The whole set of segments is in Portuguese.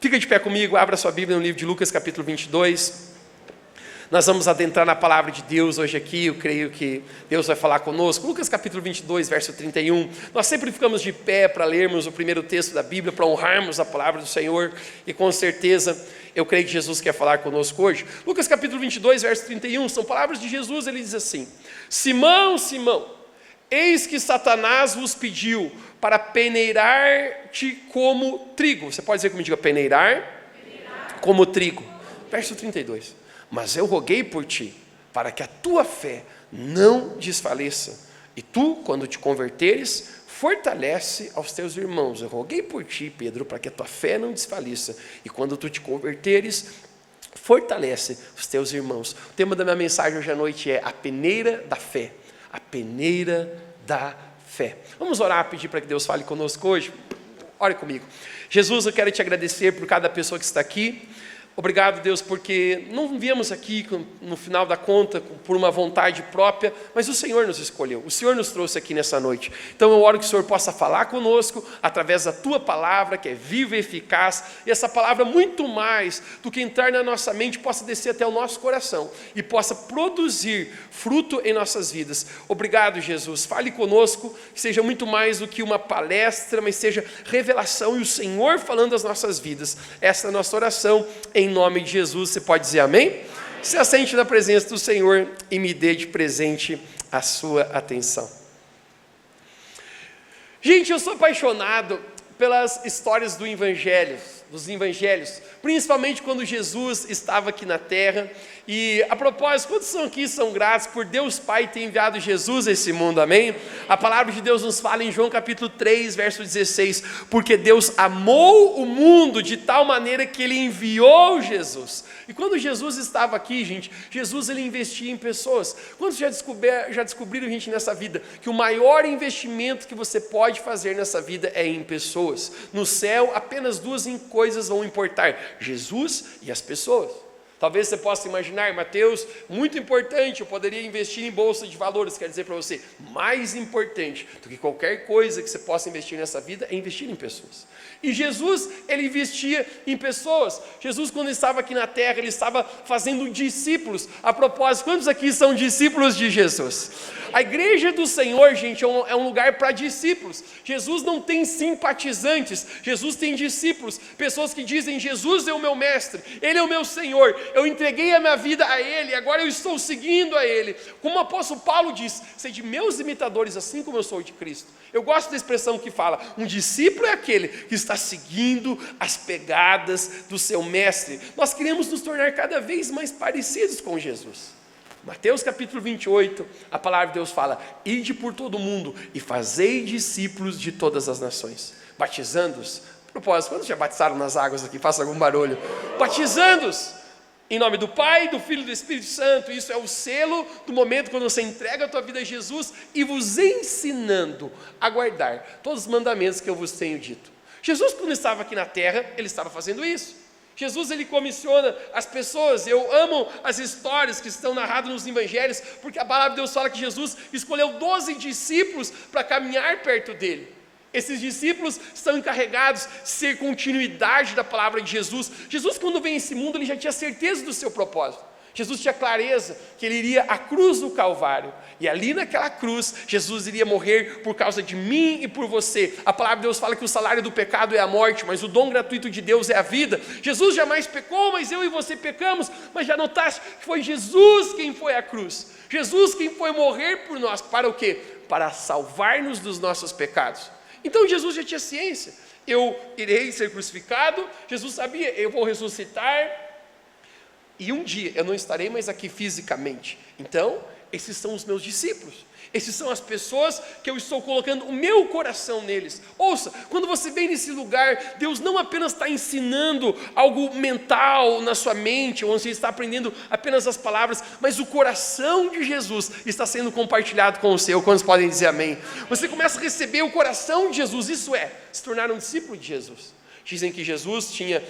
Fica de pé comigo, abra sua Bíblia no livro de Lucas, capítulo 22. Nós vamos adentrar na palavra de Deus hoje aqui, eu creio que Deus vai falar conosco. Lucas capítulo 22, verso 31. Nós sempre ficamos de pé para lermos o primeiro texto da Bíblia, para honrarmos a palavra do Senhor, e com certeza eu creio que Jesus quer falar conosco hoje. Lucas capítulo 22, verso 31, são palavras de Jesus, ele diz assim: Simão, Simão, eis que Satanás vos pediu para peneirar-te como trigo. Você pode dizer comigo, diga, peneirar como trigo. Verso 32. Mas eu roguei por ti, para que a tua fé não desfaleça. E tu, quando te converteres, fortalece aos teus irmãos. Eu roguei por ti, Pedro, para que a tua fé não desfaleça. E quando tu te converteres, fortalece os teus irmãos. O tema da minha mensagem hoje à noite é a peneira da fé. A peneira da fé. Vamos orar, pedir para que Deus fale conosco hoje? Ore comigo. Jesus, eu quero te agradecer por cada pessoa que está aqui. Obrigado, Deus, porque não viemos aqui no final da conta por uma vontade própria, mas o Senhor nos escolheu, o Senhor nos trouxe aqui nessa noite. Então eu oro que o Senhor possa falar conosco através da tua palavra, que é viva e eficaz, e essa palavra muito mais do que entrar na nossa mente, possa descer até o nosso coração e possa produzir fruto em nossas vidas. Obrigado, Jesus, fale conosco, que seja muito mais do que uma palestra, mas seja revelação e o Senhor falando as nossas vidas. Essa é a nossa oração, em nome de Jesus. Você pode dizer amém? Se assente na presença do Senhor e me dê de presente a sua atenção. Gente, eu sou apaixonado pelas histórias dos evangelhos, principalmente quando Jesus estava aqui na terra. E a propósito, quantos são gratos por Deus Pai ter enviado Jesus a esse mundo, amém? A palavra de Deus nos fala em João capítulo 3, verso 16, porque Deus amou o mundo de tal maneira que Ele enviou Jesus. E quando Jesus estava aqui, gente, Jesus ele investia em pessoas. Quantos já descobriram, gente, nessa vida, que o maior investimento que você pode fazer nessa vida é em pessoas? No céu, apenas duas coisas vão importar: Jesus e as pessoas. Talvez você possa imaginar, Mateus, muito importante, eu poderia investir em bolsa de valores. Quer dizer para você, mais importante do que qualquer coisa que você possa investir nessa vida é investir em pessoas. E Jesus, ele investia em pessoas. Jesus, quando estava aqui na terra, ele estava fazendo discípulos. A propósito, quantos aqui são discípulos de Jesus? A igreja do Senhor, gente, é um lugar para discípulos. Jesus não tem simpatizantes, Jesus tem discípulos, pessoas que dizem: Jesus é o meu mestre, Ele é o meu Senhor, eu entreguei a minha vida a Ele, agora eu estou seguindo a Ele. Como o apóstolo Paulo diz: sede meus imitadores, assim como eu sou de Cristo. Eu gosto da expressão que fala: um discípulo é aquele que está seguindo as pegadas do seu mestre. Nós queremos nos tornar cada vez mais parecidos com Jesus. Mateus capítulo 28, a palavra de Deus fala: ide por todo o mundo e fazei discípulos de todas as nações, batizando-os. Propósito, quantos já batizaram nas águas aqui? Faça algum barulho. Batizando-os em nome do Pai, do Filho e do Espírito Santo. Isso é o selo do momento quando você entrega a tua vida a Jesus, e vos ensinando a guardar todos os mandamentos que eu vos tenho dito. Jesus, quando estava aqui na terra, ele estava fazendo isso. Jesus, ele comissiona as pessoas. Eu amo as histórias que estão narradas nos evangelhos, porque a palavra de Deus fala que Jesus escolheu 12 discípulos para caminhar perto dele. Esses discípulos estão encarregados de ser continuidade da palavra de Jesus. Jesus, quando veio a esse mundo, ele já tinha certeza do seu propósito. Jesus tinha clareza que ele iria à cruz do Calvário, e ali naquela cruz, Jesus iria morrer por causa de mim e por você. A palavra de Deus fala que o salário do pecado é a morte, mas o dom gratuito de Deus é a vida. Jesus jamais pecou, mas eu e você pecamos. Mas já notaste que foi Jesus quem foi à cruz, Jesus quem foi morrer por nós, para o quê? Para salvar-nos dos nossos pecados. Então Jesus já tinha ciência: eu irei ser crucificado. Jesus sabia: eu vou ressuscitar, e um dia eu não estarei mais aqui fisicamente. Então, esses são os meus discípulos. Esses são as pessoas que eu estou colocando o meu coração neles. Ouça, quando você vem nesse lugar, Deus não apenas está ensinando algo mental na sua mente, ou você está aprendendo apenas as palavras, mas o coração de Jesus está sendo compartilhado com o seu. Quantos podem dizer amém? Você começa a receber o coração de Jesus, isso é, se tornar um discípulo de Jesus. Dizem que Jesus tinha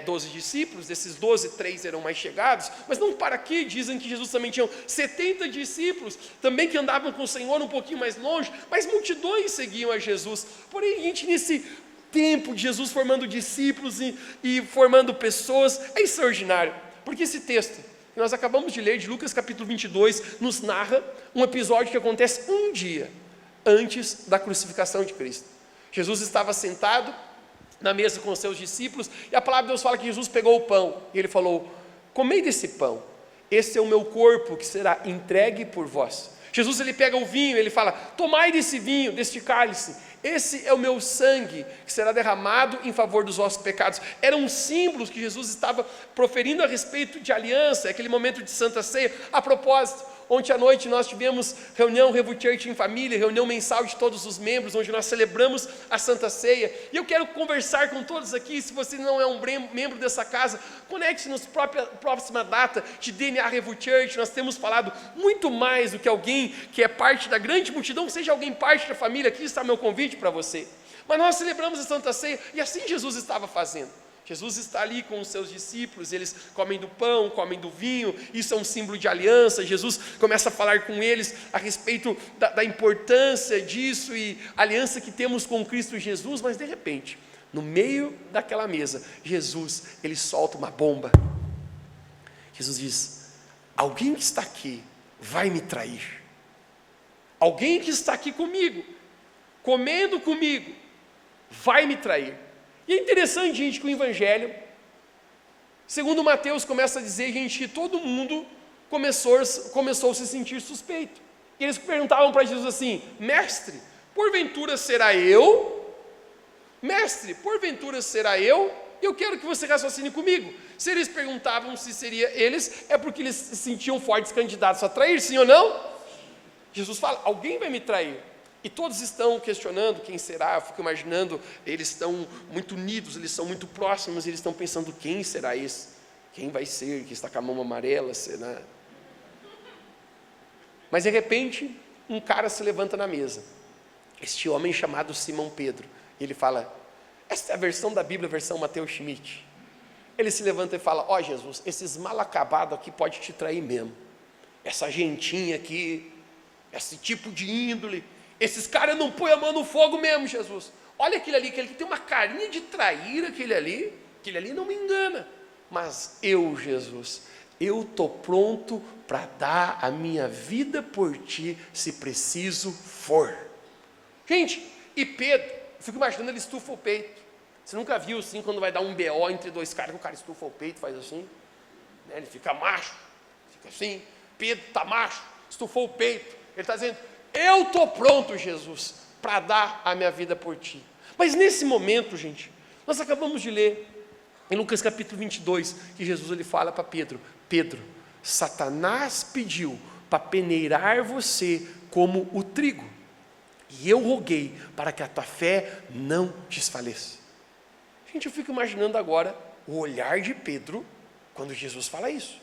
12 discípulos, desses 12, 3 eram mais chegados, mas não para aqui. Dizem que Jesus também tinha 70 discípulos, também que andavam com o Senhor um pouquinho mais longe, mas multidões seguiam a Jesus. Porém, gente, nesse tempo de Jesus formando discípulos e formando pessoas, é extraordinário, porque esse texto que nós acabamos de ler, de Lucas capítulo 22, nos narra um episódio que acontece um dia antes da crucificação de Cristo. Jesus estava sentado na mesa com os seus discípulos, e a palavra de Deus fala que Jesus pegou o pão, e ele falou: comei desse pão, esse é o meu corpo que será entregue por vós. Jesus, ele pega o vinho, ele fala: tomai desse vinho, deste cálice, esse é o meu sangue que será derramado em favor dos vossos pecados. Eram símbolos que Jesus estava proferindo a respeito de aliança, aquele momento de Santa Ceia. A propósito, ontem à noite nós tivemos reunião Revo Church em família, reunião mensal de todos os membros, onde nós celebramos a Santa Ceia, e eu quero conversar com todos aqui. Se você não é um membro dessa casa, conecte-se na próxima data de DNA Revo Church. Nós temos falado muito mais do que alguém que é parte da grande multidão, seja alguém parte da família. Aqui está meu convite para você. Mas nós celebramos a Santa Ceia, e assim Jesus estava fazendo. Jesus está ali com os seus discípulos, eles comem do pão, comem do vinho, isso é um símbolo de aliança. Jesus começa a falar com eles a respeito da importância disso e a aliança que temos com Cristo Jesus, mas de repente, no meio daquela mesa, Jesus, ele solta uma bomba. Jesus diz: alguém que está aqui vai me trair, alguém que está aqui comigo, comendo comigo, vai me trair. E é interessante, gente, que o Evangelho, segundo Mateus, começa a dizer, gente, que todo mundo começou a se sentir suspeito. E eles perguntavam para Jesus assim: mestre, porventura será eu? Mestre, porventura será eu? Eu quero que você raciocine comigo. Se eles perguntavam se seria eles, é porque eles se sentiam fortes candidatos a trair, sim ou não? Jesus fala: alguém vai me trair. E todos estão questionando quem será. Eu fico imaginando, eles estão muito unidos, eles são muito próximos, eles estão pensando: quem será esse? Quem vai ser? Que está com a mão amarela, será? Mas de repente, um cara se levanta na mesa, este homem chamado Simão Pedro, e ele fala: esta é a versão da Bíblia, a versão Mateus Schmidt. Ele se levanta e fala: ó Jesus, esses mal acabados aqui pode te trair mesmo, essa gentinha aqui, esse tipo de índole, esses caras não põem a mão no fogo mesmo, Jesus. Olha aquele ali que tem uma carinha de traíra, aquele ali não me engana. Mas eu, Jesus, eu estou pronto para dar a minha vida por ti, se preciso for. Gente, e Pedro, eu fico imaginando, ele estufa o peito. Você nunca viu assim, quando vai dar um BO entre dois caras, que o cara estufa o peito, faz assim, né? Ele fica macho, fica assim. Pedro está macho, estufou o peito, ele está dizendo: eu estou pronto, Jesus, para dar a minha vida por ti. Mas nesse momento, gente, nós acabamos de ler em Lucas capítulo 22, que Jesus ele fala para Pedro: Pedro, Satanás pediu para peneirar você como o trigo, e eu roguei para que a tua fé não desfaleça. Gente, eu fico imaginando agora o olhar de Pedro quando Jesus fala isso.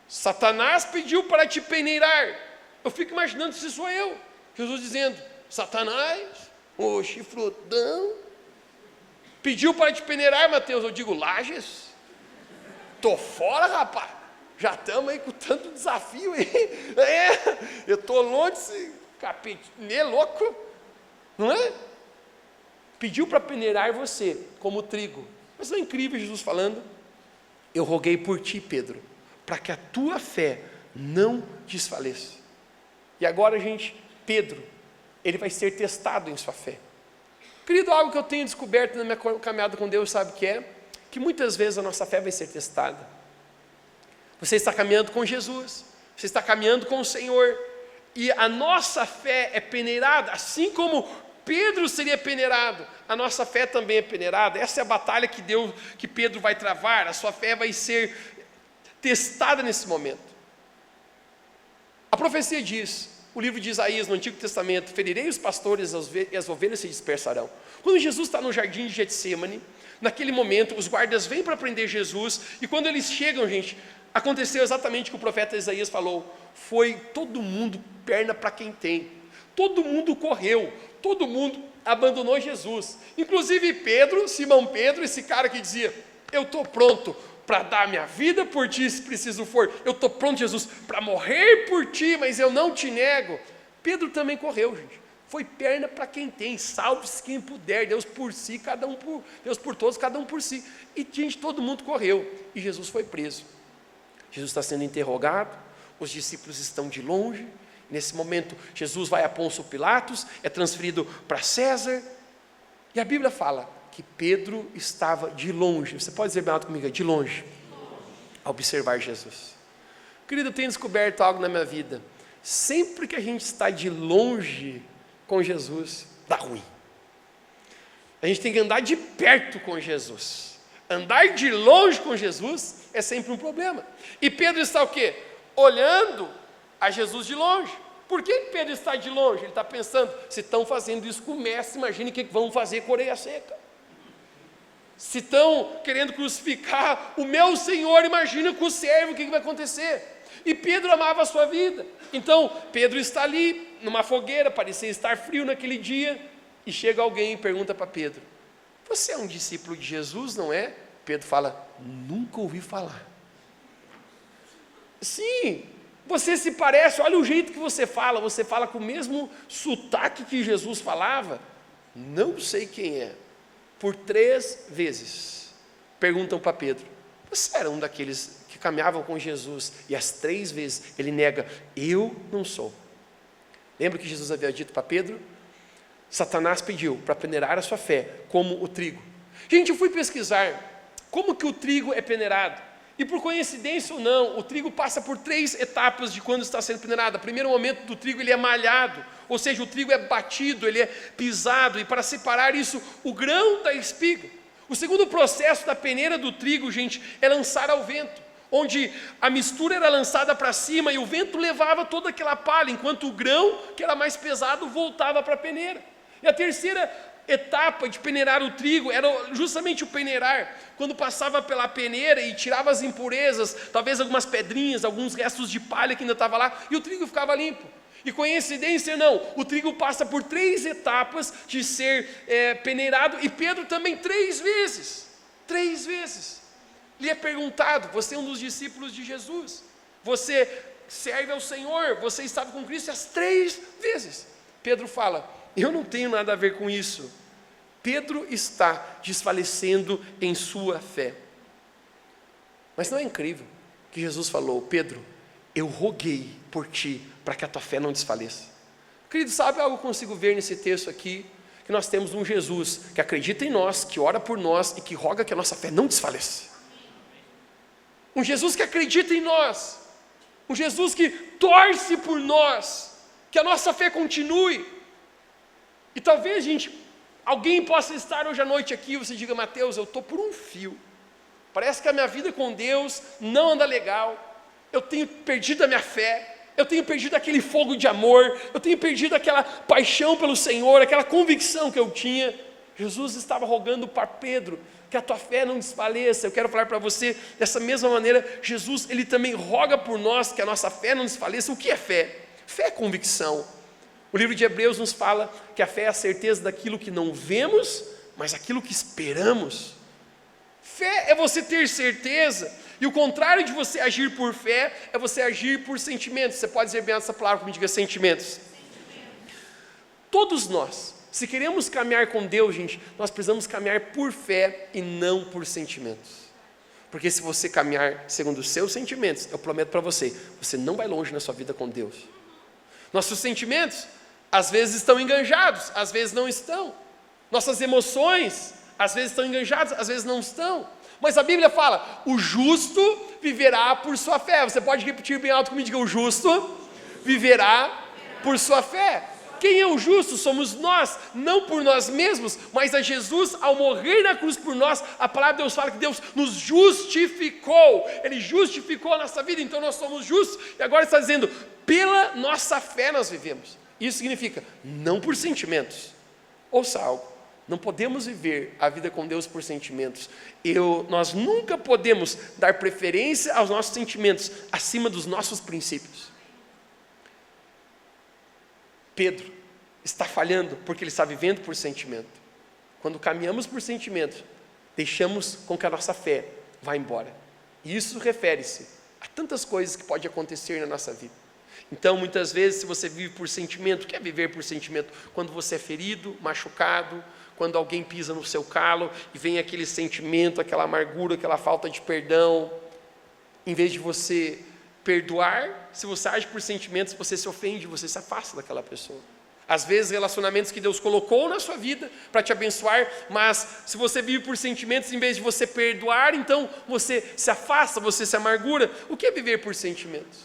Satanás pediu para te peneirar. Eu fico imaginando se sou eu, Jesus dizendo: Satanás, ô chifrudão, pediu para te peneirar, Mateus. Eu digo: Lages, tô fora, rapaz, já estamos aí com tanto desafio aí, eu tô longe desse capetê louco, não é? Pediu para peneirar você como trigo. Mas não é incrível Jesus falando: eu roguei por ti, Pedro, para que a tua fé não desfaleça. E agora, gente, Pedro, ele vai ser testado em sua fé. Querido, algo que eu tenho descoberto na minha caminhada com Deus, sabe o que é? Que muitas vezes a nossa fé vai ser testada. Você está caminhando com Jesus, você está caminhando com o Senhor, e a nossa fé é peneirada, assim como Pedro seria peneirado, a nossa fé também é peneirada. Essa é a batalha que Pedro vai travar. A sua fé vai ser testada nesse momento. A profecia diz, o livro de Isaías no Antigo Testamento: ferirei os pastores e as ovelhas se dispersarão. Quando Jesus está no jardim de Getsemane, naquele momento os guardas vêm para prender Jesus, e quando eles chegam, gente, aconteceu exatamente o que o profeta Isaías falou: foi todo mundo perna para quem tem, todo mundo correu, todo mundo abandonou Jesus, inclusive Pedro, Simão Pedro, esse cara que dizia: eu estou pronto para dar minha vida por ti, se preciso for, eu estou pronto, Jesus, para morrer por ti, mas eu não te nego. Pedro também correu, gente, Foi perna para quem tem, salve-se quem puder, Deus por si, Deus por todos, cada um por si. E gente, todo mundo correu, e Jesus foi preso. Jesus está sendo interrogado, os discípulos estão de longe. Nesse momento, Jesus vai a Pôncio Pilatos, é transferido para César, e a Bíblia fala que Pedro estava de longe. Você pode dizer bem alto comigo, de longe, a observar Jesus. Querido, eu tenho descoberto algo na minha vida. Sempre que a gente está de longe com Jesus, dá ruim. A gente tem que andar de perto com Jesus. Andar de longe com Jesus é sempre um problema. E Pedro está o quê? Olhando a Jesus de longe. Por que Pedro está de longe? Ele está pensando, se estão fazendo isso com o mestre, imagine o que vão fazer com a orelha seca. Se estão querendo crucificar o meu Senhor, imagina com o servo o que vai acontecer. E Pedro amava a sua vida. Então, Pedro está ali, numa fogueira, parecia estar frio naquele dia, e chega alguém e pergunta para Pedro, você é um discípulo de Jesus, não é? Pedro fala, nunca ouvi falar. Sim, você se parece, olha o jeito que você fala com o mesmo sotaque que Jesus falava. Não sei quem é. Por 3 vezes, perguntam para Pedro, você era um daqueles que caminhavam com Jesus? E as 3 vezes ele nega, eu não sou. Lembra que Jesus havia dito para Pedro? Satanás pediu para peneirar a sua fé como o trigo. Gente, eu fui pesquisar como que o trigo é peneirado. E por coincidência ou não, o trigo passa por 3 etapas de quando está sendo peneirado. O primeiro momento do trigo, ele é malhado, ou seja, o trigo é batido, ele é pisado, e para separar isso, o grão da espiga. O segundo processo da peneira do trigo, gente, é lançar ao vento, onde a mistura era lançada para cima e o vento levava toda aquela palha, enquanto o grão, que era mais pesado, voltava para a peneira. E a terceira etapa de peneirar o trigo era justamente o peneirar, quando passava pela peneira e tirava as impurezas, talvez algumas pedrinhas, alguns restos de palha que ainda estava lá, e o trigo ficava limpo. E coincidência não, o trigo passa por 3 etapas de ser peneirado, e Pedro também 3 vezes, 3 vezes, lhe é perguntado, você é um dos discípulos de Jesus, você serve ao Senhor, você estava com Cristo, as 3 vezes, Pedro fala, eu não tenho nada a ver com isso. Pedro está desfalecendo em sua fé. Mas não é incrível que Jesus falou, Pedro, eu roguei por ti, para que a tua fé não desfaleça. Querido, sabe algo que eu consigo ver nesse texto aqui? Que nós temos um Jesus que acredita em nós, que ora por nós e que roga que a nossa fé não desfaleça. Um Jesus que acredita em nós, um Jesus que torce por nós, que a nossa fé continue. E talvez, gente, alguém possa estar hoje à noite aqui, você diga, Mateus, eu estou por um fio, parece que a minha vida com Deus não anda legal, eu tenho perdido a minha fé, eu tenho perdido aquele fogo de amor, eu tenho perdido aquela paixão pelo Senhor, aquela convicção que eu tinha. Jesus estava rogando para Pedro, que a tua fé não desfaleça. Eu quero falar para você, dessa mesma maneira, Jesus, ele também roga por nós, que a nossa fé não desfaleça. O que é fé? Fé é convicção. O livro de Hebreus nos fala que a fé é a certeza daquilo que não vemos, mas aquilo que esperamos. Fé é você ter certeza, e o contrário de você agir por fé, é você agir por sentimentos. Você pode dizer bem essa palavra, como diga sentimentos. Todos nós, se queremos caminhar com Deus, gente, nós precisamos caminhar por fé e não por sentimentos. Porque se você caminhar segundo os seus sentimentos, eu prometo para você, você não vai longe na sua vida com Deus. Nossos sentimentos, às vezes estão enganjados, às vezes não estão. Nossas emoções, às vezes estão enganjadas, às vezes não estão. Mas a Bíblia fala, o justo viverá por sua fé. Você pode repetir bem alto comigo, diga, o justo viverá por sua fé. Quem é o justo? Somos nós, não por nós mesmos, mas a Jesus, ao morrer na cruz por nós, a palavra de Deus fala que Deus nos justificou, Ele justificou a nossa vida, então nós somos justos, e agora está dizendo, pela nossa fé nós vivemos. Isso significa, não por sentimentos. Ouça algo, não podemos viver a vida com Deus por sentimentos. Nós nunca podemos dar preferência aos nossos sentimentos acima dos nossos princípios. Pedro está falhando porque ele está vivendo por sentimento. Quando caminhamos por sentimento, deixamos com que a nossa fé vá embora. E isso refere-se a tantas coisas que podem acontecer na nossa vida. Então, muitas vezes, se você vive por sentimento, o que é viver por sentimento? Quando você é ferido, machucado, quando alguém pisa no seu calo e vem aquele sentimento, aquela amargura, aquela falta de perdão, em vez de você perdoar, se você age por sentimentos, você se ofende, você se afasta daquela pessoa. Às vezes, relacionamentos que Deus colocou na sua vida para te abençoar, mas se você vive por sentimentos, em vez de você perdoar, então você se afasta, você se amargura. O que é viver por sentimentos?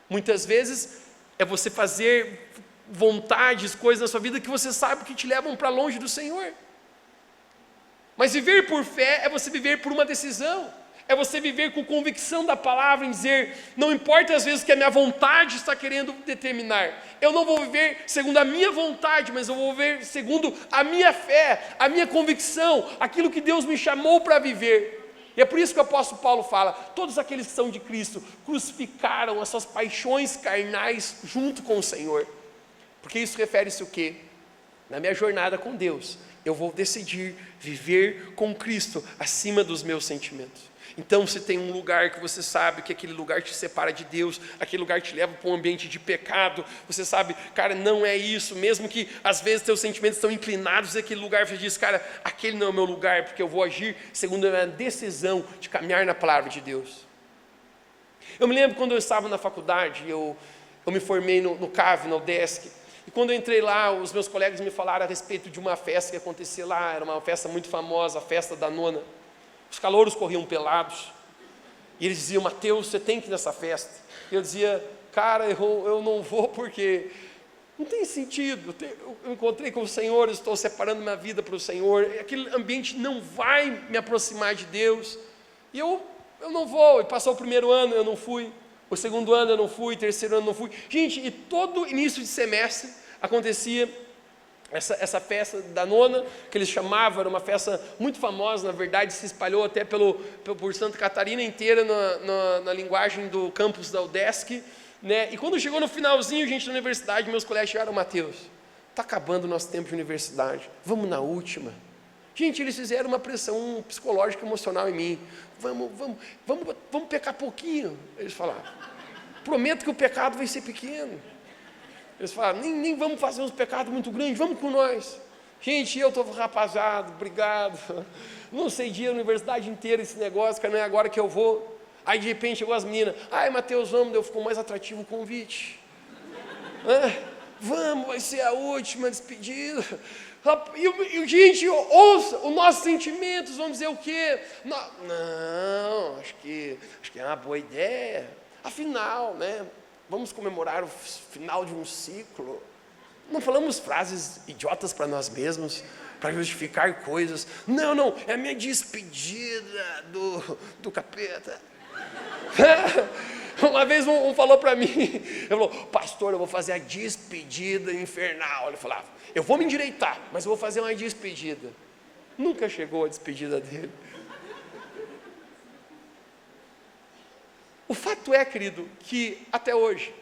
Muitas vezes é você fazer vontades, coisas na sua vida que você sabe que te levam para longe do Senhor. Mas viver por fé é você viver por uma decisão. É você viver com convicção da palavra, em dizer, não importa às vezes que a minha vontade está querendo determinar, eu não vou viver segundo a minha vontade, mas eu vou viver segundo a minha fé, a minha convicção, aquilo que Deus me chamou para viver. E é por isso que o apóstolo Paulo fala, todos aqueles que são de Cristo, crucificaram as suas paixões carnais junto com o Senhor. Porque isso refere-se o quê? Na minha jornada com Deus, eu vou decidir viver com Cristo acima dos meus sentimentos. Então, se tem um lugar que você sabe que aquele lugar te separa de Deus, aquele lugar te leva para um ambiente de pecado, você sabe, cara, não é isso, mesmo que às vezes teus sentimentos estão inclinados naquele lugar, você diz, cara, aquele não é o meu lugar, porque eu vou agir segundo a minha decisão de caminhar na palavra de Deus. Eu me lembro quando eu estava na faculdade, eu me formei no CAV, no UDESC, e quando eu entrei lá, os meus colegas me falaram a respeito de uma festa que acontecia lá, era uma festa muito famosa, a festa da nona. Os calouros corriam pelados, e eles diziam, Mateus, você tem que ir nessa festa. E eu dizia, cara, eu não vou porque não tem sentido, eu encontrei com o Senhor, eu estou separando minha vida para o Senhor, aquele ambiente não vai me aproximar de Deus, e eu não vou. E passou o primeiro ano, eu não fui, o segundo ano eu não fui, o terceiro ano eu não fui. Gente, e todo início de semestre acontecia essa festa da nona, que eles chamavam, era uma festa muito famosa, na verdade se espalhou até por Santa Catarina inteira, na linguagem do campus da UDESC, né? E quando chegou no finalzinho, gente, na universidade, meus colegas chegaram, Mateus, está acabando o nosso tempo de universidade, vamos na última. Gente, eles fizeram uma pressão psicológica, emocional em mim, vamos pecar pouquinho. Eles falaram, prometo que o pecado vai ser pequeno. Eles falaram, nem vamos fazer uns pecados muito grandes, vamos com nós. Gente, eu estou rapaziada, obrigado. Não sei dia, a universidade inteira esse negócio, que não é agora que eu vou. Aí de repente chegou as meninas, ai Mateus, vamos, ficou mais atrativo o convite. Vamos, vai ser a última despedida. E gente, ouça, os nossos sentimentos vão dizer o quê? Não, acho que é uma boa ideia. Afinal, né? Vamos comemorar o final de um ciclo. Não falamos frases idiotas para nós mesmos, para justificar coisas. Não, é a minha despedida do capeta. Uma vez um falou para mim, ele falou, pastor, eu vou fazer a despedida infernal. Ele falava, eu vou me endireitar, mas eu vou fazer uma despedida. Nunca chegou a despedida dele. O fato é, querido, que até hoje,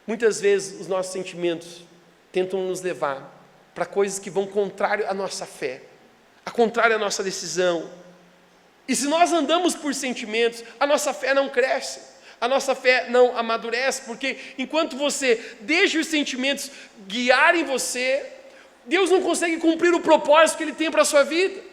muitas vezes os nossos sentimentos tentam nos levar para coisas que vão contrário à nossa fé, a contrário à nossa decisão. E se nós andamos por sentimentos, a nossa fé não cresce, a nossa fé não amadurece, porque enquanto você deixa os sentimentos guiarem você, Deus não consegue cumprir o propósito que Ele tem para a sua vida.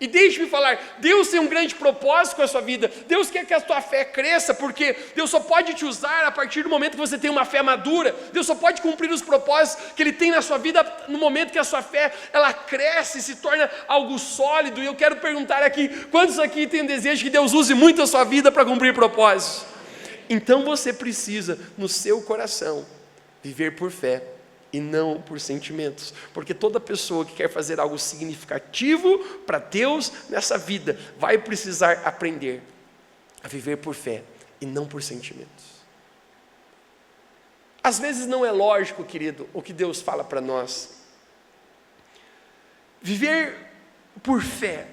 E deixe-me falar, Deus tem um grande propósito com a sua vida, Deus quer que a tua fé cresça, porque Deus só pode te usar a partir do momento que você tem uma fé madura, Deus só pode cumprir os propósitos que Ele tem na sua vida no momento que a sua fé, ela cresce, se torna algo sólido. E eu quero perguntar aqui, quantos aqui têm desejo que Deus use muito a sua vida para cumprir propósitos? Então você precisa, no seu coração, viver por fé e não por sentimentos, porque toda pessoa que quer fazer algo significativo para Deus nessa vida, vai precisar aprender a viver por fé e não por sentimentos. Às vezes não é lógico, querido, o que Deus fala para nós. Viver por fé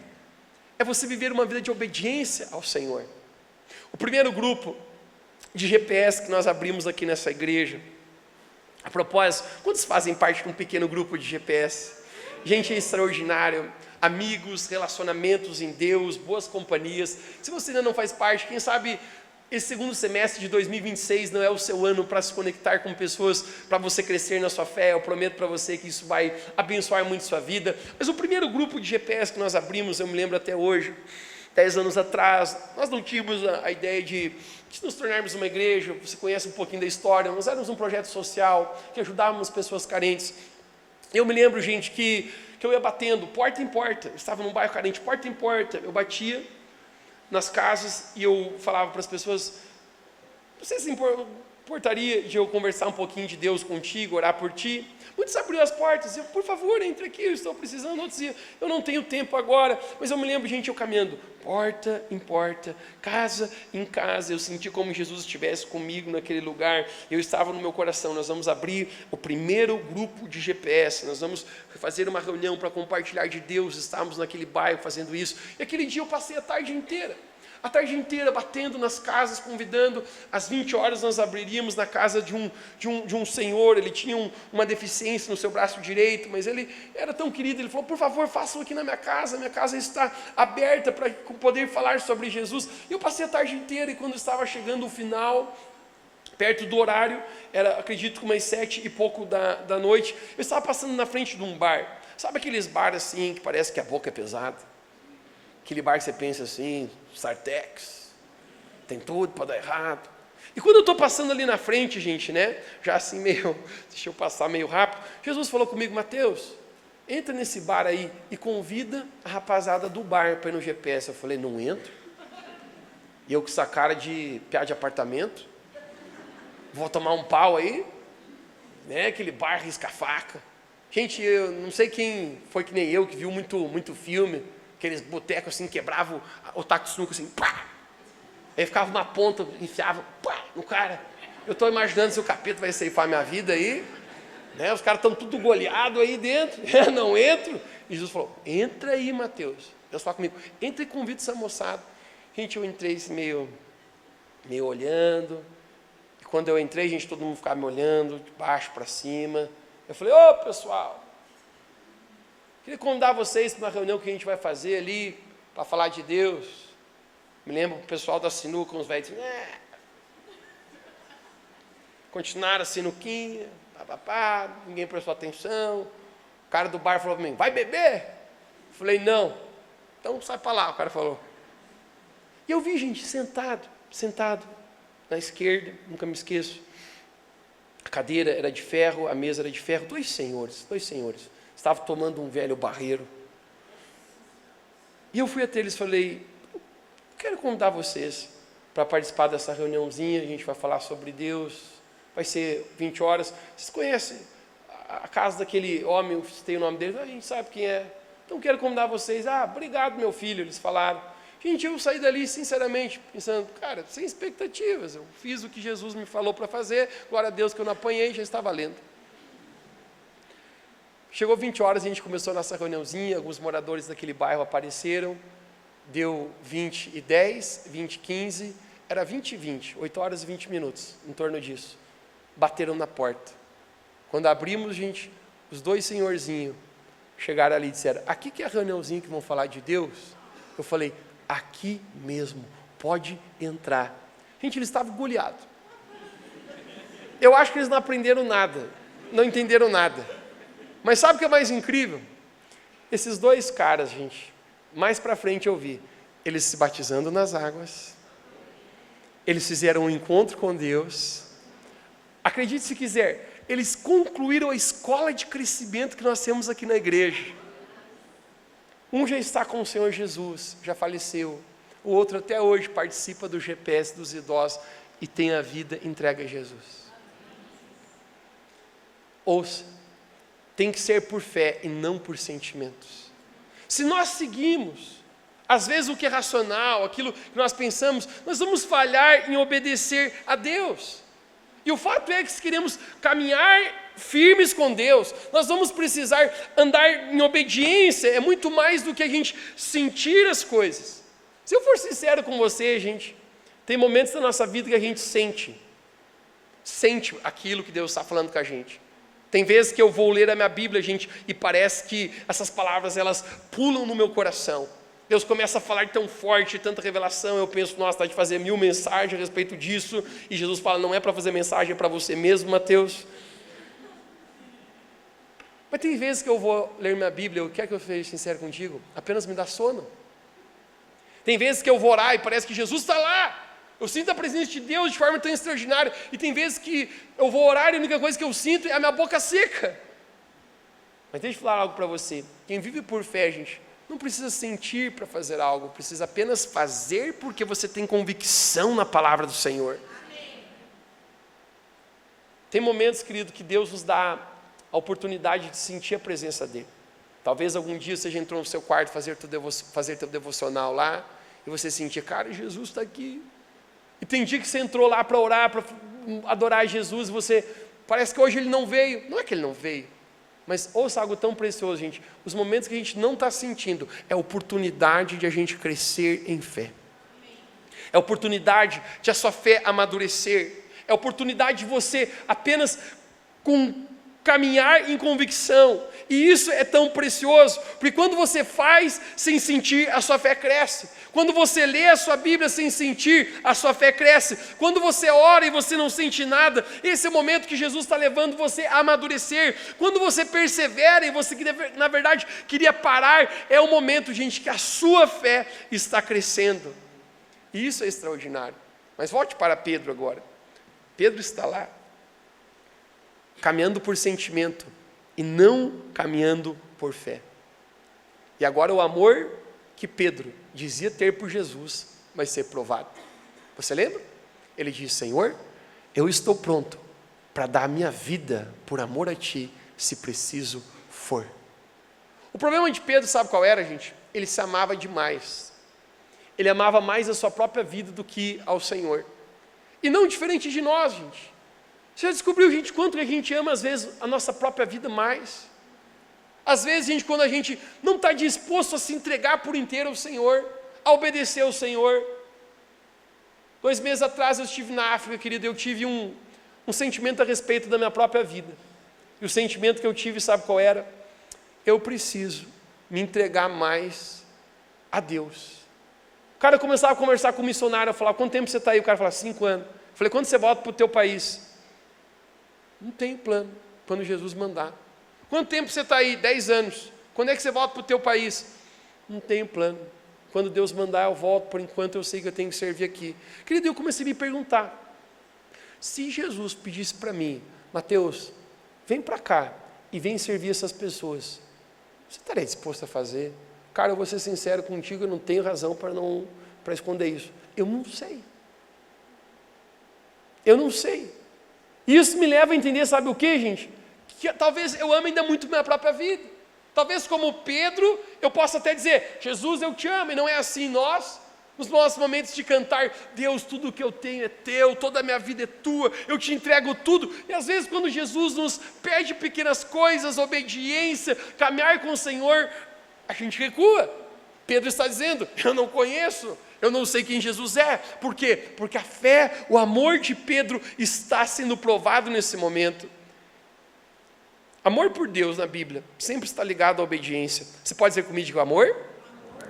é você viver uma vida de obediência ao Senhor. O primeiro grupo de GPS que nós abrimos aqui nessa igreja, a propósito, quantos fazem parte de um pequeno grupo de GPS? Gente extraordinária, amigos, relacionamentos em Deus, boas companhias. Se você ainda não faz parte, quem sabe esse segundo semestre de 2026 não é o seu ano para se conectar com pessoas, para você crescer na sua fé. Eu prometo para você que isso vai abençoar muito sua vida. Mas o primeiro grupo de GPS que nós abrimos, eu me lembro até hoje, 10 anos atrás, nós não tínhamos a ideia de nos tornarmos uma igreja. Você conhece um pouquinho da história. Nós éramos um projeto social que ajudávamos pessoas carentes. Eu me lembro, gente, que eu ia batendo porta em porta. Eu estava num bairro carente, porta em porta. Eu batia nas casas e eu falava para as pessoas: você se importaria de eu conversar um pouquinho de Deus contigo, orar por ti? Muitos abriam as portas, eu, por favor, entre aqui, eu estou precisando. Outros diziam, eu não tenho tempo agora. Mas eu me lembro, gente, eu caminhando, porta em porta, casa em casa. Eu senti como Jesus estivesse comigo naquele lugar. Eu estava no meu coração, nós vamos abrir o primeiro grupo de GPS. Nós vamos fazer uma reunião para compartilhar de Deus. Estávamos naquele bairro fazendo isso. E aquele dia eu passei a tarde inteira batendo nas casas, convidando. Às 20 horas nós abriríamos na casa de um senhor. Ele tinha uma deficiência no seu braço direito, mas ele era tão querido. Ele falou: por favor, façam aqui na minha casa está aberta para poder falar sobre Jesus. E eu passei a tarde inteira, e quando estava chegando o final, perto do horário, era, acredito que umas 7 e pouco da noite, eu estava passando na frente de um bar. Sabe aqueles bar assim, que parece que a boca é pesada? Aquele bar que você pensa assim, Sartex, tem tudo para dar errado. E quando eu estou passando ali na frente, gente, né, já assim meio, deixa eu passar meio rápido, Jesus falou comigo: Mateus, entra nesse bar aí e convida a rapaziada do bar para ir no GPS. Eu falei: não entro. E eu com essa cara de piá de apartamento, vou tomar um pau aí, né, aquele bar risca-faca. Gente, eu não sei quem foi que nem eu, que viu muito filme, aqueles botecos assim, quebravam o taco de sinuca assim, pá! Aí ficava uma ponta, enfiava, pá, no cara. Eu estou imaginando se o capeta vai ceifar minha vida aí, né? Os caras estão tudo goleados aí dentro, eu não entro. E Jesus falou: entra aí, Mateus. Deus fala comigo: entra e convida essa moçada. Gente, eu entrei assim, meio olhando. E quando eu entrei, gente, todo mundo ficava me olhando, de baixo para cima. Eu falei: ô, pessoal, queria convidar vocês para uma reunião que a gente vai fazer ali, para falar de Deus. Me lembro o pessoal da sinuca, uns velhos, continuaram a sinuquinha, ninguém prestou atenção. O cara do bar falou para mim: vai beber? Eu falei: não. Então sai para lá, o cara falou. E eu vi, gente, sentado na esquerda, nunca me esqueço. A cadeira era de ferro, a mesa era de ferro, dois senhores. Estava tomando um velho barreiro. E eu fui até eles e falei: quero convidar vocês para participar dessa reuniãozinha. A gente vai falar sobre Deus. Vai ser 20 horas. Vocês conhecem a casa daquele homem, tem o nome dele? A gente sabe quem é. Então quero convidar vocês. Obrigado, meu filho, eles falaram. Gente, eu saí dali sinceramente pensando: cara, sem expectativas. Eu fiz o que Jesus me falou para fazer. Glória a Deus que eu não apanhei, já está valendo. Chegou 20 horas, a gente começou a nossa reuniãozinha, alguns moradores daquele bairro apareceram, deu 20:10, 20:15, era 20:20, 8 horas e 20 minutos, em torno disso. Bateram na porta. Quando abrimos, gente, os dois senhorzinhos chegaram ali e disseram: aqui que é a reuniãozinha que vão falar de Deus? Eu falei: aqui mesmo, pode entrar. Gente, eles estavam goleados. Eu acho que eles não aprenderam nada, não entenderam nada. Mas sabe o que é mais incrível? Esses dois caras, gente, mais para frente eu vi, eles se batizando nas águas, eles fizeram um encontro com Deus. Acredite se quiser, eles concluíram a escola de crescimento que nós temos aqui na igreja. Um já está com o Senhor Jesus, já faleceu. O outro até hoje participa do GPS dos idosos e tem a vida entregue a Jesus. Ouça. Tem que ser por fé e não por sentimentos. Se nós seguimos, às vezes, o que é racional, aquilo que nós pensamos, nós vamos falhar em obedecer a Deus. E o fato é que se queremos caminhar firmes com Deus, nós vamos precisar andar em obediência. É muito mais do que a gente sentir as coisas. Se eu for sincero com você, gente, tem momentos da nossa vida que a gente sente aquilo que Deus está falando com a gente. Tem vezes que eu vou ler a minha Bíblia, gente, e parece que essas palavras, elas pulam no meu coração. Deus começa a falar tão forte, tanta revelação, eu penso, nossa, está de fazer 1000 mensagens a respeito disso, e Jesus fala, não é para fazer mensagem, é para você mesmo, Mateus. Mas tem vezes que eu vou ler minha Bíblia, eu quero que eu seja sincero contigo, apenas me dá sono. Tem vezes que eu vou orar e parece que Jesus está lá, eu sinto a presença de Deus de forma tão extraordinária, e tem vezes que eu vou orar e a única coisa que eu sinto é a minha boca seca. Mas deixa eu falar algo para você, quem vive por fé, gente, não precisa sentir para fazer algo, precisa apenas fazer porque você tem convicção na palavra do Senhor. Amém. Tem momentos, querido, que Deus nos dá a oportunidade de sentir a presença dEle. Talvez algum dia você já entrou no seu quarto fazer teu devocional lá, e você sentia, cara, Jesus está aqui. E tem dia que você entrou lá para orar, para adorar Jesus, e você, parece que hoje Ele não veio. Não é que Ele não veio. Mas ouça algo tão precioso, gente. Os momentos que a gente não está sentindo é a oportunidade de a gente crescer em fé. É a oportunidade de a sua fé amadurecer. É a oportunidade de você apenas caminhar em convicção. E isso é tão precioso, porque quando você faz sem sentir, a sua fé cresce. Quando você lê a sua Bíblia sem sentir, a sua fé cresce. Quando você ora e você não sente nada, esse é o momento que Jesus está levando você a amadurecer. Quando você persevera e você, na verdade, queria parar, é o momento, gente, que a sua fé está crescendo. E isso é extraordinário. Mas volte para Pedro agora. Pedro está lá, caminhando por sentimento e não caminhando por fé. E agora o amor que Pedro dizia ter por Jesus vai ser provado. Você lembra? Ele diz, Senhor, eu estou pronto para dar a minha vida por amor a Ti, se preciso for. O problema de Pedro, sabe qual era, gente? Ele se amava demais. Ele amava mais a sua própria vida do que ao Senhor. E não diferente de nós, gente. Você já descobriu, gente, quanto que a gente ama, às vezes, a nossa própria vida mais? Às vezes, gente, quando a gente não está disposto a se entregar por inteiro ao Senhor, a obedecer ao Senhor. 2 meses atrás eu estive na África, querido, eu tive um sentimento a respeito da minha própria vida. E o sentimento que eu tive, sabe qual era? Eu preciso me entregar mais a Deus. O cara começava a conversar com o missionário, eu falava, quanto tempo você está aí? O cara falava, 5 anos. Eu falei, quando você volta para o teu país? Não tem plano, quando Jesus mandar. Quanto tempo você está aí? 10 anos. Quando é que você volta para o teu país? Não tem plano. Quando Deus mandar, eu volto, por enquanto eu sei que eu tenho que servir aqui. Querido, eu comecei a me perguntar, se Jesus pedisse para mim, Mateus, vem para cá e vem servir essas pessoas, você estaria disposto a fazer? Cara, eu vou ser sincero contigo, eu não tenho razão para esconder isso. Eu não sei. Eu não sei. E isso me leva a entender, sabe o que, gente? Que talvez eu ame ainda muito minha própria vida. Talvez como Pedro, eu possa até dizer, Jesus, eu te amo, e não é assim. Nós, nos nossos momentos de cantar, Deus, tudo que eu tenho é teu, toda a minha vida é tua, eu te entrego tudo. E às vezes quando Jesus nos pede pequenas coisas, obediência, caminhar com o Senhor, a gente recua. Pedro está dizendo, eu não conheço, eu não sei quem Jesus é. Por quê? Porque a fé, o amor de Pedro está sendo provado nesse momento. Amor por Deus na Bíblia sempre está ligado à obediência. Você pode dizer comigo que o amor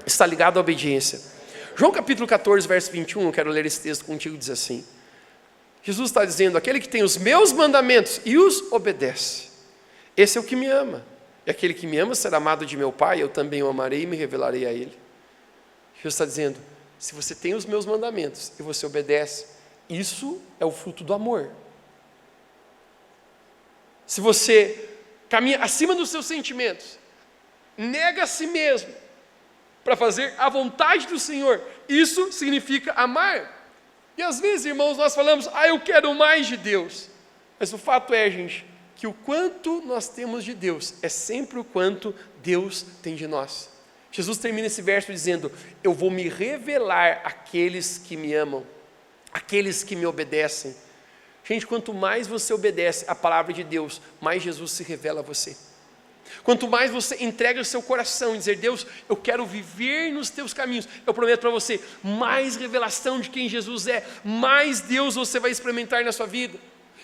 está ligado à obediência. João capítulo 14, verso 21, eu quero ler esse texto contigo, diz assim. Jesus está dizendo, aquele que tem os meus mandamentos e os obedece, esse é o que me ama. E aquele que me ama será amado de meu Pai, eu também o amarei e me revelarei a ele. Jesus está dizendo, se você tem os meus mandamentos e você obedece, isso é o fruto do amor. Se você caminha acima dos seus sentimentos, nega a si mesmo, para fazer a vontade do Senhor, isso significa amar. E às vezes, irmãos, nós falamos, eu quero mais de Deus. Mas o fato é, gente, que o quanto nós temos de Deus é sempre o quanto Deus tem de nós. Jesus termina esse verso dizendo, eu vou me revelar àqueles que me amam, àqueles que me obedecem. Gente, quanto mais você obedece à palavra de Deus, mais Jesus se revela a você. Quanto mais você entrega o seu coração e dizer, Deus, eu quero viver nos teus caminhos, eu prometo para você, mais revelação de quem Jesus é, mais Deus você vai experimentar na sua vida.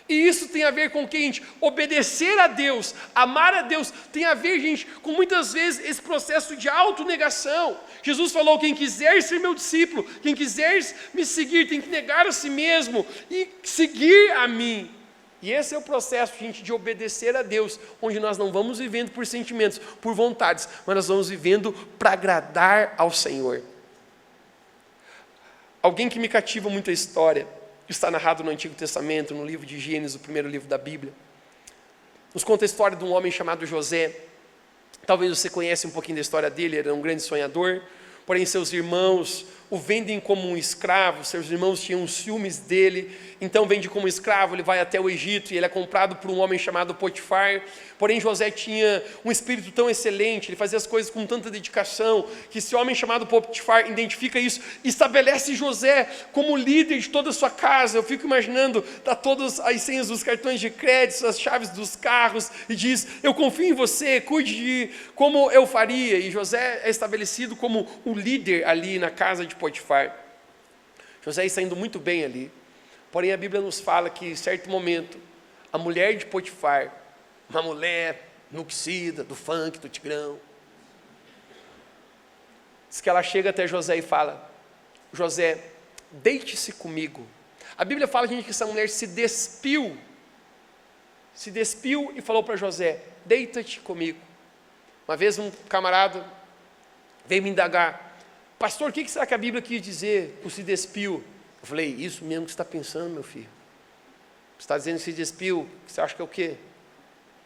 E isso tem a ver com o que, gente? Obedecer a Deus, amar a Deus, tem a ver, gente, com muitas vezes esse processo de autonegação. Jesus falou, quem quiser ser meu discípulo, quem quiser me seguir, tem que negar a si mesmo e seguir a mim. E esse é o processo, gente, de obedecer a Deus, onde nós não vamos vivendo por sentimentos, por vontades, mas nós vamos vivendo para agradar ao Senhor. Alguém que me cativa muito a história, está narrado no Antigo Testamento, no livro de Gênesis, o primeiro livro da Bíblia. Nos conta a história de um homem chamado José. Talvez você conheça um pouquinho da história dele, ele era um grande sonhador, porém seus irmãos o vendem como um escravo, seus irmãos tinham ciúmes dele, então vende como escravo, ele vai até o Egito e ele é comprado por um homem chamado Potifar. Porém José tinha um espírito tão excelente, ele fazia as coisas com tanta dedicação, que esse homem chamado Potifar identifica isso, estabelece José como líder de toda a sua casa. Eu fico imaginando, dá todas as senhas dos cartões de crédito, as chaves dos carros, e diz, eu confio em você, cuide de como eu faria. E José é estabelecido como o líder ali na casa de Potifar. José está indo muito bem ali, porém a Bíblia nos fala que em certo momento, a mulher de Potifar, uma mulher enlouquecida, do funk, do tigrão, diz que ela chega até José e fala, José, deite-se comigo. A Bíblia fala, gente, que essa mulher se despiu e falou para José, deita-te comigo. Uma vez um camarada veio me indagar, pastor, o que será que a Bíblia quis dizer por se despiu? Eu falei, isso mesmo que você está pensando, meu filho. Você está dizendo que se despiu, você acha que é o quê?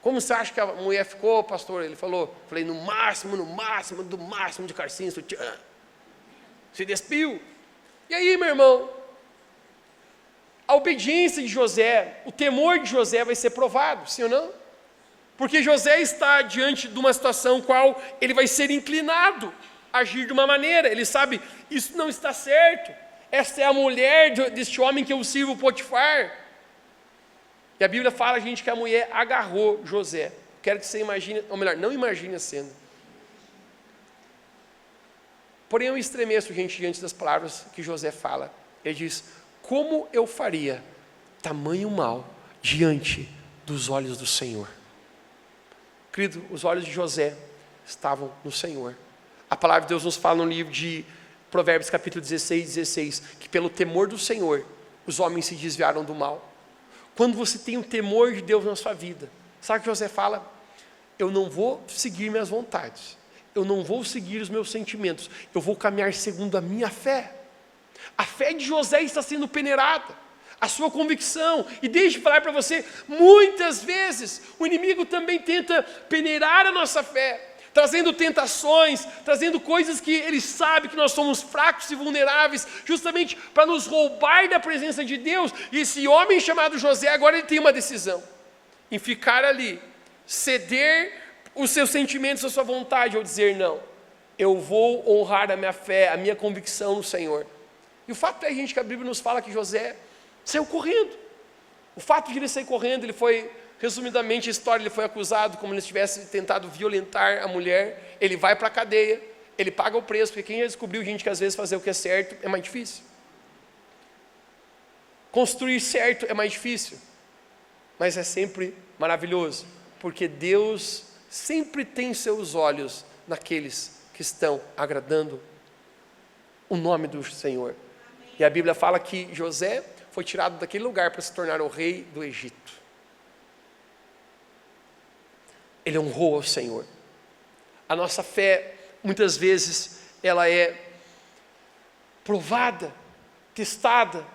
Como você acha que a mulher ficou, pastor? Ele falou, eu falei, no máximo de calcinha, sutiã. Se despiu. E aí, meu irmão, a obediência de José, o temor de José vai ser provado, sim ou não? Porque José está diante de uma situação qual ele vai ser inclinado a agir de uma maneira, ele sabe, isso não está certo, essa é a mulher deste homem que eu sirvo, Potifar. E a Bíblia fala, gente, que a mulher agarrou José. Quero que você imagine, ou melhor, não imagine a cena. Porém eu estremeço, gente, diante das palavras que José fala. Ele diz, como eu faria tamanho mal diante dos olhos do Senhor? Querido, os olhos de José estavam no Senhor. A palavra de Deus nos fala no livro de Provérbios capítulo 16, que pelo temor do Senhor, os homens se desviaram do mal. Quando você tem o temor de Deus na sua vida, sabe o que José fala? Eu não vou seguir minhas vontades, eu não vou seguir os meus sentimentos, eu vou caminhar segundo a minha fé. A fé de José está sendo peneirada, a sua convicção, e deixe eu falar para você, muitas vezes o inimigo também tenta peneirar a nossa fé, trazendo tentações, trazendo coisas que ele sabe que nós somos fracos e vulneráveis, justamente para nos roubar da presença de Deus. E esse homem chamado José, agora ele tem uma decisão, em ficar ali, ceder os seus sentimentos, a sua vontade, ou dizer não, eu vou honrar a minha fé, a minha convicção no Senhor. E o fato é, gente, que a Bíblia nos fala que José saiu correndo. O fato de ele sair correndo, ele foi, resumidamente a história, ele foi acusado como se tivesse tentado violentar a mulher, ele vai para a cadeia, ele paga o preço, porque quem já descobriu, gente, que às vezes fazer o que é certo é mais difícil. Construir certo é mais difícil, mas é sempre maravilhoso, porque Deus sempre tem seus olhos naqueles que estão agradando o nome do Senhor. E a Bíblia fala que José foi tirado daquele lugar para se tornar o rei do Egito. Ele honrou ao Senhor. A nossa fé, muitas vezes, ela é provada, testada.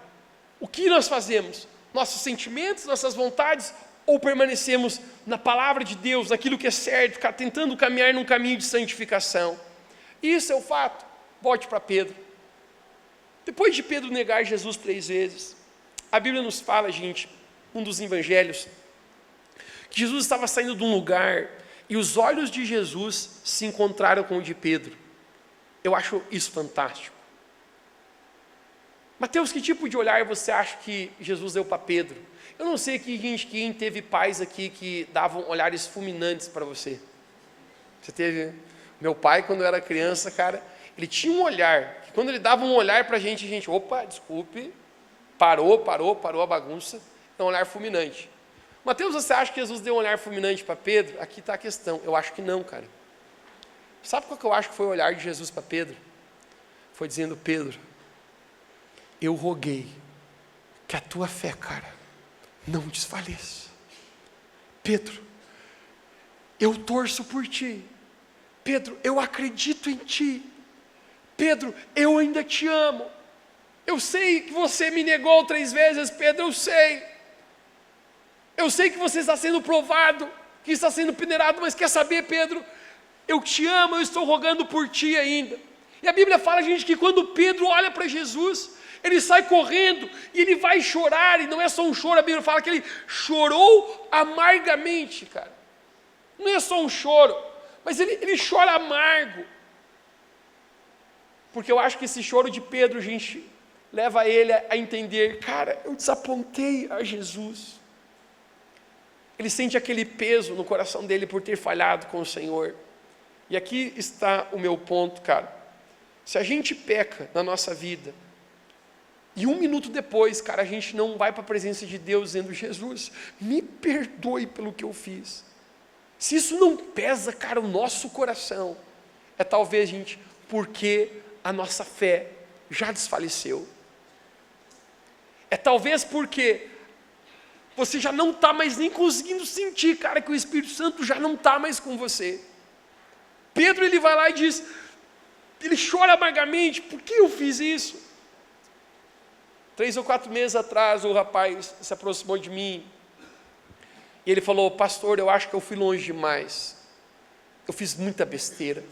O que nós fazemos? Nossos sentimentos, nossas vontades, ou permanecemos na palavra de Deus, naquilo que é certo, tentando caminhar num caminho de santificação? Isso é o fato. Volte para Pedro. Depois de Pedro negar Jesus 3 vezes, a Bíblia nos fala, gente, um dos evangelhos, que Jesus estava saindo de um lugar e os olhos de Jesus se encontraram com o de Pedro. Eu acho isso fantástico. Mateus, que tipo de olhar você acha que Jesus deu para Pedro? Eu não sei aqui, gente, quem teve pais aqui que davam olhares fulminantes para você. Você teve? Meu pai, quando eu era criança, cara, ele tinha um olhar, que quando ele dava um olhar para a gente, opa, desculpe, parou a bagunça. é um olhar fulminante. Mateus, você acha que Jesus deu um olhar fulminante para Pedro? Aqui está a questão. Eu acho que não, cara. Sabe qual que eu acho que foi o olhar de Jesus para Pedro? Foi dizendo: Pedro, eu roguei que a tua fé, cara, não desfaleça. Pedro, eu torço por ti. Pedro, eu acredito em ti. Pedro, eu ainda te amo. Eu sei que você me negou 3 vezes, Pedro, eu sei. Eu sei que você está sendo provado, que está sendo peneirado, mas quer saber, Pedro? Eu te amo, eu estou rogando por ti ainda. E a Bíblia fala, gente, que quando Pedro olha para Jesus, ele sai correndo e ele vai chorar, e não é só um choro, a Bíblia fala que ele chorou amargamente, cara. Não é só um choro, mas ele chora amargo. Porque eu acho que esse choro de Pedro, gente, leva ele a entender, cara, eu desapontei a Jesus. Ele sente aquele peso no coração dele por ter falhado com o Senhor. E aqui está o meu ponto, cara. Se a gente peca na nossa vida, e 1 minuto depois, cara, a gente não vai para a presença de Deus dizendo: Jesus, me perdoe pelo que eu fiz. Se isso não pesa, cara, o nosso coração, é talvez, gente, porque a nossa fé já desfaleceu. É talvez porque você já não está mais nem conseguindo sentir, cara, que o Espírito Santo já não está mais com você. Pedro, ele vai lá e diz, ele chora amargamente: por que eu fiz isso? 3 ou 4 meses atrás, o rapaz se aproximou de mim, e ele falou: pastor, eu acho que eu fui longe demais, eu fiz muita besteira.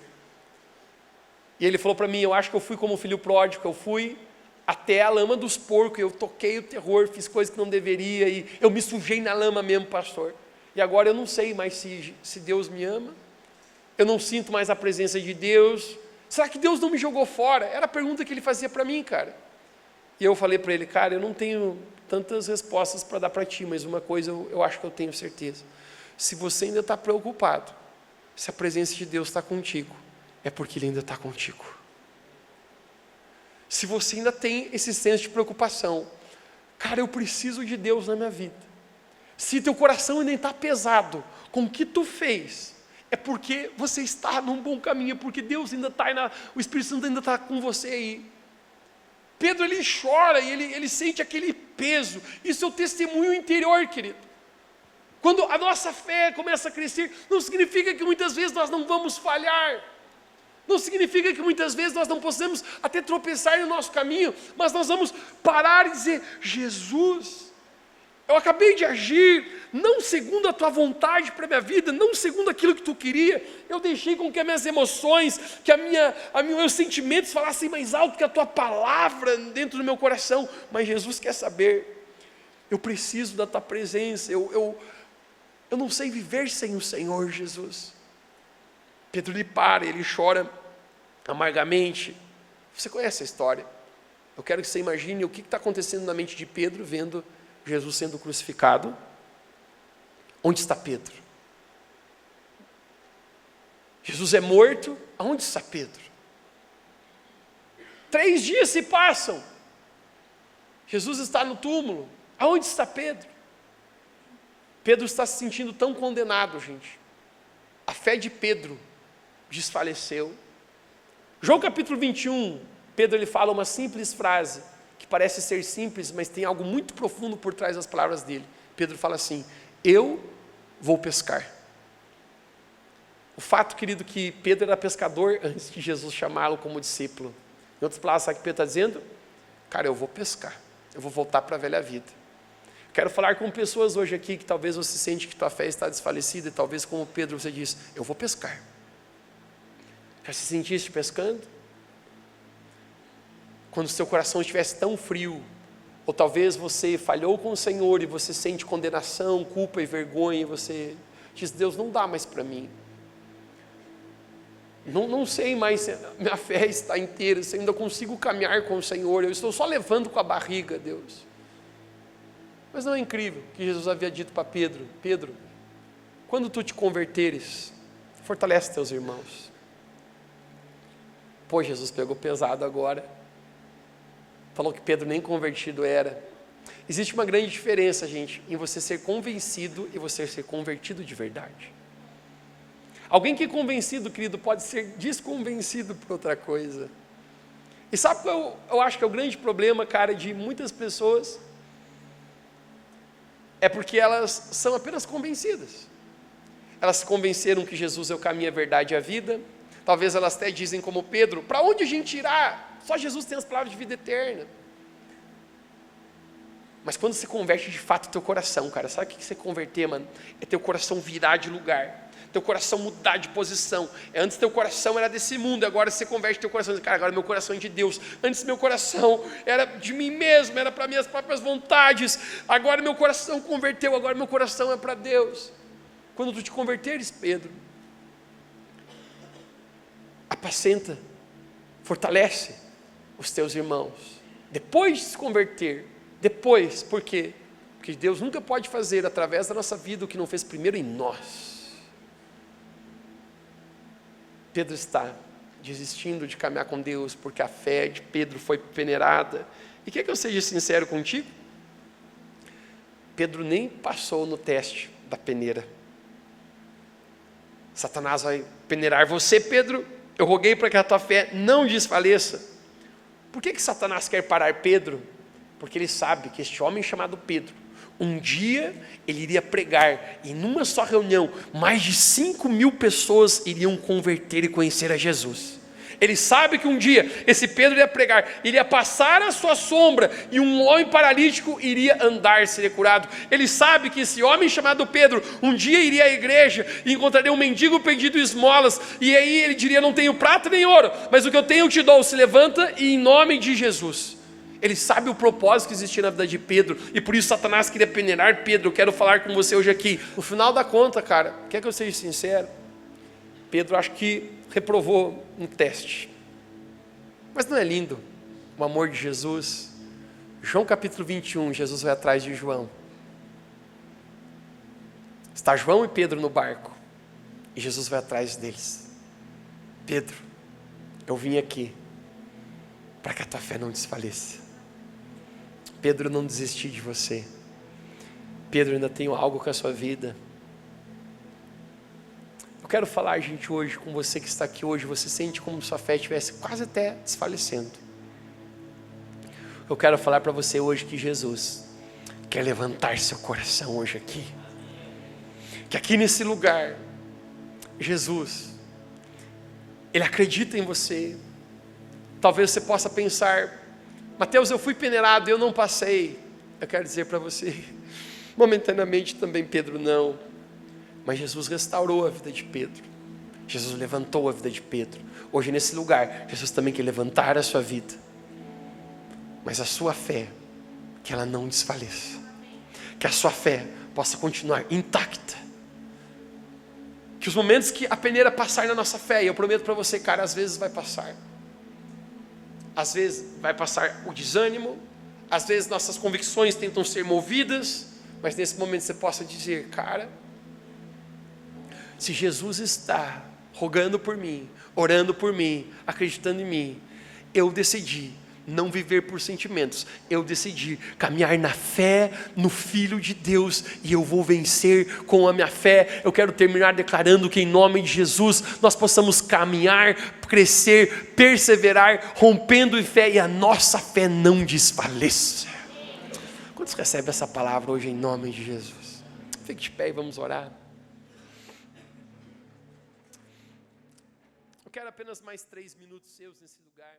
E ele falou para mim: eu acho que eu fui como um filho pródigo, eu fui até a lama dos porcos, eu toquei o terror, fiz coisas que não deveria, e eu me sujei na lama mesmo, pastor. E agora eu não sei mais se Deus me ama, eu não sinto mais a presença de Deus. Será que Deus não me jogou fora? Era a pergunta que ele fazia para mim, cara. E eu falei para ele: cara, eu não tenho tantas respostas para dar para ti, mas uma coisa eu acho que eu tenho certeza. Se você ainda está preocupado, se a presença de Deus está contigo, é porque Ele ainda está contigo. Se você ainda tem esse senso de preocupação, cara, eu preciso de Deus na minha vida. Se teu coração ainda está pesado com o que tu fez, é porque você está num bom caminho, é porque Deus ainda está aí, o Espírito Santo ainda está com você aí. Pedro, ele chora e ele sente aquele peso. Isso é o testemunho interior, querido. Quando a nossa fé começa a crescer, não significa que muitas vezes nós não vamos falhar. Não significa que muitas vezes nós não possamos até tropeçar no nosso caminho, mas nós vamos parar e dizer: Jesus, eu acabei de agir, não segundo a tua vontade para a minha vida, não segundo aquilo que tu queria, eu deixei com que as minhas emoções, que meus sentimentos falassem mais alto que a tua palavra dentro do meu coração. Mas Jesus quer saber, eu preciso da tua presença, eu não sei viver sem o Senhor, Jesus. Pedro, ele para, ele chora amargamente. Você conhece a história. Eu quero que você imagine o que está acontecendo na mente de Pedro, vendo Jesus sendo crucificado. Onde está Pedro? Jesus é morto, aonde está Pedro? 3 dias se passam, Jesus está no túmulo, aonde está Pedro? Pedro está se sentindo tão condenado, gente. A fé de Pedro desfaleceu. João capítulo 21, Pedro ele fala uma simples frase, que parece ser simples, mas tem algo muito profundo por trás das palavras dele. Pedro fala assim: eu vou pescar. O fato, querido, que Pedro era pescador antes de Jesus chamá-lo como discípulo. Em outras palavras, sabe o que Pedro está dizendo? Cara, eu vou pescar, eu vou voltar para a velha vida. Quero falar com pessoas hoje aqui que talvez você sente que tua fé está desfalecida, e talvez como Pedro você diz: eu vou pescar. Já se sentiste pescando? Quando o seu coração estivesse tão frio, ou talvez você falhou com o Senhor e você sente condenação, culpa e vergonha, e você diz: Deus, não dá mais para mim. Não sei mais se minha fé está inteira, se ainda consigo caminhar com o Senhor, eu estou só levando com a barriga, Deus. Mas não é incrível que Jesus havia dito para Pedro: Pedro, quando tu te converteres, fortalece teus irmãos. Pô, Jesus pegou pesado agora. Falou que Pedro nem convertido era. Existe uma grande diferença, gente, em você ser convencido e você ser convertido de verdade. Alguém que é convencido, querido, pode ser desconvencido por outra coisa. E sabe qual eu acho que é o grande problema, cara, de muitas pessoas? É porque elas são apenas convencidas. Elas se convenceram que Jesus é o caminho, a verdade e a vida. Talvez elas até dizem como Pedro, para onde a gente irá? Só Jesus tem as palavras de vida eterna. Mas quando você converte de fato o teu coração, cara, sabe o que você converter, mano? É teu coração virar de lugar. Teu coração mudar de posição. Antes teu coração era desse mundo, agora você converte teu coração. Cara, agora meu coração é de Deus. Antes meu coração era de mim mesmo, era para minhas próprias vontades. Agora meu coração converteu, agora meu coração é para Deus. Quando tu te converteres, Pedro, apacenta, fortalece os teus irmãos. Depois de se converter, depois, por quê? Porque Deus nunca pode fazer através da nossa vida o que não fez primeiro em nós. Pedro está desistindo de caminhar com Deus, porque a fé de Pedro foi peneirada. E quer que eu seja sincero contigo? Pedro nem passou no teste da peneira. Satanás vai peneirar você, Pedro. Eu roguei para que a tua fé não desfaleça. Por que Satanás quer parar Pedro? Porque ele sabe que este homem chamado Pedro, um dia ele iria pregar, e numa só reunião, mais de 5.000 pessoas iriam converter e conhecer a Jesus. Ele sabe que um dia esse Pedro iria pregar, iria passar a sua sombra, e um homem paralítico iria andar, seria curado. Ele sabe que esse homem chamado Pedro, um dia iria à igreja e encontraria um mendigo pedindo esmolas, e aí ele diria, não tenho prata nem ouro, mas o que eu tenho eu te dou, se levanta e em nome de Jesus. Ele sabe o propósito que existia na vida de Pedro, e por isso Satanás queria peneirar Pedro. Eu quero falar com você hoje aqui. No final da conta, cara, quer que eu seja sincero? Pedro acho que reprovou um teste. Mas não é lindo o amor de Jesus? João capítulo 21, Jesus vai atrás de João. Está João e Pedro no barco, e Jesus vai atrás deles. Pedro, eu vim aqui para que a tua fé não desfaleça. Pedro, não desisti de você. Pedro, ainda tenho algo com a sua vida. Eu quero falar, gente, hoje com você que está aqui hoje. Você sente como sua fé estivesse quase até desfalecendo. Eu quero falar para você hoje que Jesus quer levantar seu coração hoje aqui. Que aqui nesse lugar, Jesus, Ele acredita em você. Talvez você possa pensar, Mateus, eu fui peneirado e eu não passei. Eu quero dizer para você, momentaneamente também Pedro não. Mas Jesus restaurou a vida de Pedro. Jesus levantou a vida de Pedro. Hoje nesse lugar, Jesus também quer levantar a sua vida. Mas a sua fé, que ela não desfaleça. Que a sua fé possa continuar intacta. Que os momentos que a peneira passar na nossa fé, e eu prometo para você, cara, às vezes vai passar. Às vezes vai passar o desânimo, às vezes nossas convicções tentam ser movidas, mas nesse momento você possa dizer, cara, se Jesus está rogando por mim, orando por mim, acreditando em mim, eu decidi não viver por sentimentos, eu decidi caminhar na fé no Filho de Deus, e eu vou vencer com a minha fé. Eu quero terminar declarando que em nome de Jesus, nós possamos caminhar, crescer, perseverar, rompendo em fé, e a nossa fé não desfaleça. Quantos recebem essa palavra hoje em nome de Jesus? Fique de pé e vamos orar. Eu quero apenas mais 3 minutos seus nesse lugar.